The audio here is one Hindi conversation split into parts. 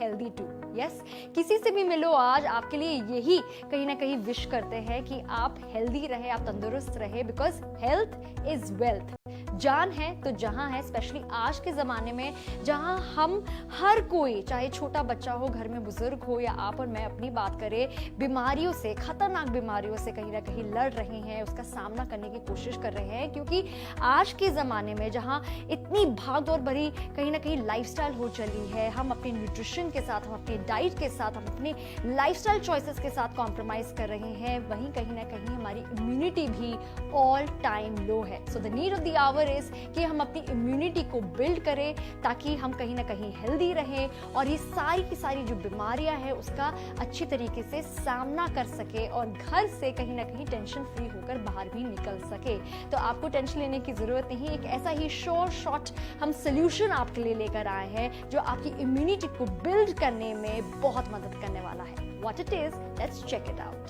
Healthy to. यस, किसी से भी मिलो आज आपके लिए यही कहीं ना कहीं विश करते हैं कि आप हेल्दी रहे, आप तंदुरुस्त रहे, बिकॉज हेल्थ इज वेल्थ। जान है तो जहां है, स्पेशली आज के जमाने में जहां हम हर कोई, चाहे छोटा बच्चा हो, घर में बुजुर्ग हो या आप और मैं अपनी बात करें, बीमारियों से, खतरनाक बीमारियों से कहीं ना कहीं लड़ रहे हैं, उसका सामना करने की कोशिश कर रहे हैं। क्योंकि आज के ज़माने में जहां इतनी भागदौड़ भरी कहीं ना कहीं लाइफस्टाइल हो चली है, हम अपने न्यूट्रिशन के साथ, हम अपनी डाइट के साथ, हम अपने लाइफस्टाइल चॉइसेस के साथ कॉम्प्रोमाइज कर रहे हैं, वहीं कहीं ना कहीं हमारी इम्यूनिटी भी ऑल टाइम लो है। So the need of the our is कि हम अपनी इम्यूनिटी को बिल्ड करें ताकि हम कहीं ना कहीं हेल्दी रहें और ये सारी की सारी जो बीमारियां हैं उसका अच्छी तरीके से सामना कर सके और घर से कहीं ना कहीं टेंशन फ्री होकर बाहर भी निकल सके। तो आपको टेंशन लेने की जरूरत नहीं, एक ऐसा ही शॉर्ट हम सोल्यूशन आपके लिए लेकर आए हैं जो आपकी इम्यूनिटी को बिल्ड करने में बहुत मदद करने वाला है। What it is, let's check it out.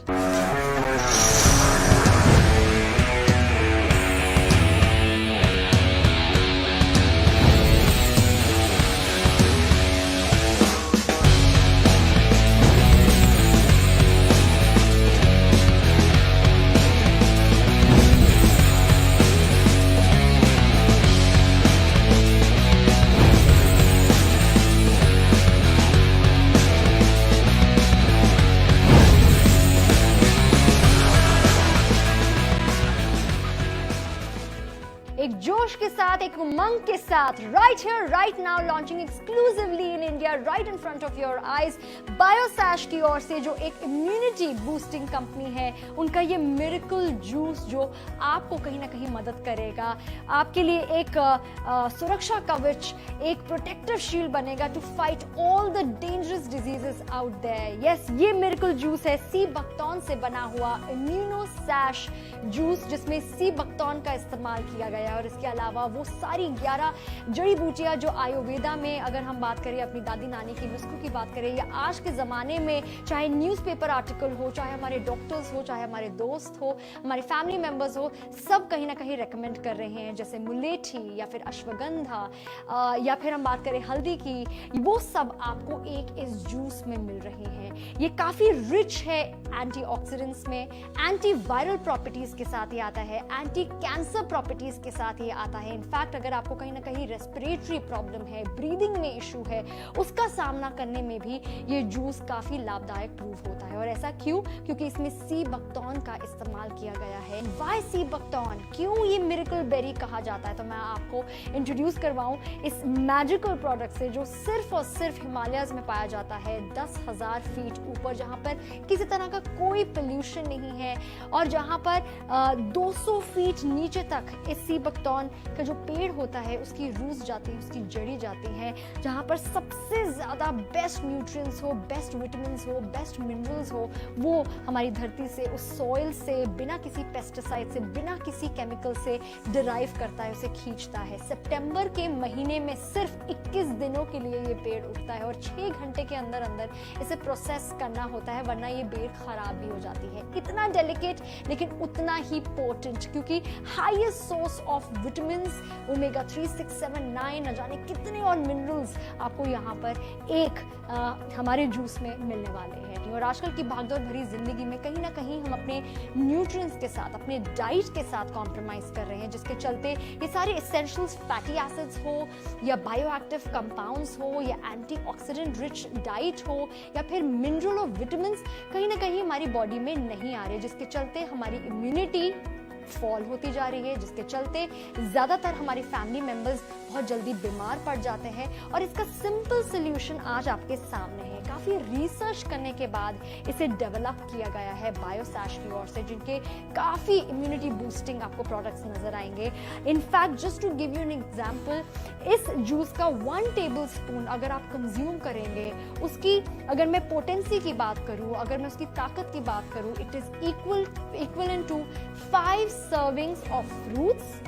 एक जोश के साथ, एक उमंग के साथ, right here right now, launching exclusively in India, right in front of your eyes, Biosash की ओर से जो एक इम्यूनिटी बूस्टिंग कंपनी है, उनका ये मिरेकल जूस जो आपको कहीं ना कहीं मदद करेगा, आपके लिए एक सुरक्षा कवच, एक प्रोटेक्टिव शील्ड बनेगा to fight all the dangerous diseases out there. Yes, ये मिरेकल जूस है सी बकथॉर्न से बना हुआ इम्यूनोसैश जूस, जिसमें सी बकथॉर्न का इस्तेमाल किया गया और इसके अलावा वो सारी 11 जड़ी बूटियां जो आयुर्वेदा में, अगर हम बात करें अपनी दादी नानी की नुस्खों की बात करें, या आज के ज़माने में चाहे न्यूज़पेपर आर्टिकल हो, चाहे हमारे डॉक्टर्स हो, चाहे हमारे दोस्त हो, हमारे फैमिली मेंबर्स हो, सब कहीं ना कहीं रेकमेंड कर रहे हैं, जैसे मुलेठी या फिर अश्वगंधा या फिर हम बात करें हल्दी की, वो सब आपको एक इस जूस में मिल रहे हैं। ये काफ़ी रिच है एंटीऑक्सीडेंट्स में, एंटीवायरल प्रॉपर्टीज़ के साथ ये आता है, एंटी कैंसर प्रॉपर्टीज़ के साथ ये आता है। इनफैक्ट अगर आपको कहीं ना कहीं रेस्पिरेटरी प्रॉब्लम है, ब्रीदिंग में इशू है, उसका सामना करने में भी ये जूस काफी लाभदायक प्रूव होता है। और ऐसा क्यों? क्योंकि इसमें सी बकथॉर्न का इस्तेमाल किया गया है। वाई सी बकथॉर्न, क्यों ये मिरेकल बेरी कहा जाता है? तो मैं आपको इंट्रोड्यूस करवाऊं इस मैजिकल प्रोडक्ट से जो सिर्फ और सिर्फ हिमालयस में पाया जाता है, 10,000 फीट ऊपर, जहां पर किसी तरह का कोई पोल्यूशन नहीं है और जहां पर 200 फीट नीचे तक इस सी बकथॉर्न का जो पेड़ होता है उसकी रूट्स जाती है, उसकी जड़ी जाती हैं, जहां पर सबसे ज्यादा बेस्ट न्यूट्रिएंट्स हो, बेस्ट विटामिन्स हो, बेस्ट मिनरल्स हो, वो हमारी धरती से, उस सॉइल से, बिना किसी पेस्टिसाइड से, बिना किसी केमिकल से डिराइव करता है, उसे खींचता है। सितंबर के महीने में सिर्फ 21 दिनों के लिए ये पेड़ उगता है और 6 घंटे के अंदर अंदर इसे प्रोसेस करना होता है, वरना ये पेड़ खराब भी हो जाती है। इतना डेलिकेट लेकिन उतना ही पोटेंट, क्योंकि highest source of vitamins, omega 3, 6, 7, 9, न जाने कितने और मिनरल्स आपको यहाँ पर एक हमारे जूस में मिलने वाले हैं। और आजकल की भागदौड़ भरी जिंदगी में कहीं ना कहीं हम अपने न्यूट्रिएंट्स के साथ, अपने डाइट के साथ कॉम्प्रोमाइज कर रहे हैं, जिसके चलते ये सारे एसेंशियल्स फैटी एसिड्स हो या बायोएक्टिव कंपाउंड्स हो या एंटीऑक्सीडेंट रिच डाइट हो या फिर मिनरल और विटामिन्स कहीं ना कहीं हमारी बॉडी में नहीं आ रहे, जिसके चलते हमारी इम्यूनिटी फॉल होती जा रही है, जिसके चलते ज्यादातर हमारी फैमिली मेंबर्स बहुत जल्दी बीमार पड़ जाते हैं। और इसका सिंपल सोल्यूशन आज आपके सामने है। काफी रिसर्च करने के बाद इसे डेवलप किया गया है बायोसैश की ओर से, जिनके काफी इम्यूनिटी बूस्टिंग आपको प्रोडक्ट्स नजर आएंगे। In fact just to give you an example, इस जूस का 1 टेबलस्पून अगर आप कंज्यूम करेंगे, उसकी अगर मैं पोटेंसी की बात करूं, अगर मैं उसकी ताकत की बात करूं, it is equal to 5 servings of fruits,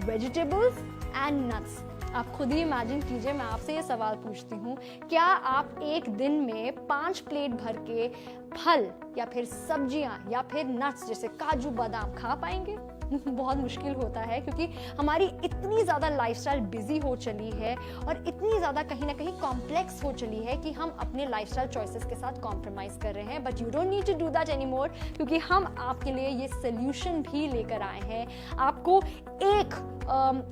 vegetables and nuts. आप खुद ही इमेजिन कीजिए, मैं आपसे ये सवाल पूछती हूँ, क्या आप एक दिन में 5 प्लेट भर के फल या फिर सब्जियां या फिर नट्स जैसे काजू बादाम खा पाएंगे? बहुत मुश्किल होता है, क्योंकि हमारी इतनी ज़्यादा लाइफस्टाइल बिजी हो चली है और इतनी ज़्यादा कहीं ना कहीं कॉम्प्लेक्स हो चली है कि हम अपने लाइफस्टाइल चॉइसेस के साथ कॉम्प्रोमाइज़ कर रहे हैं। But you don't need to do that any more, क्योंकि हम आपके लिए ये सोल्यूशन भी लेकर आए हैं। आपको एक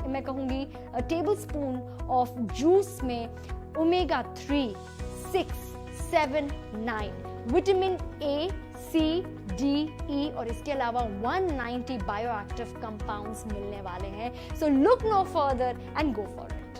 मैं कहूँगी टेबल स्पून ऑफ जूस में omega 3, 6, 7, 9 vitamin A, C, D, E और इसके अलावा 190 बायोएक्टिव कंपाउंड्स मिलने वाले हैं। So look no further and go for it.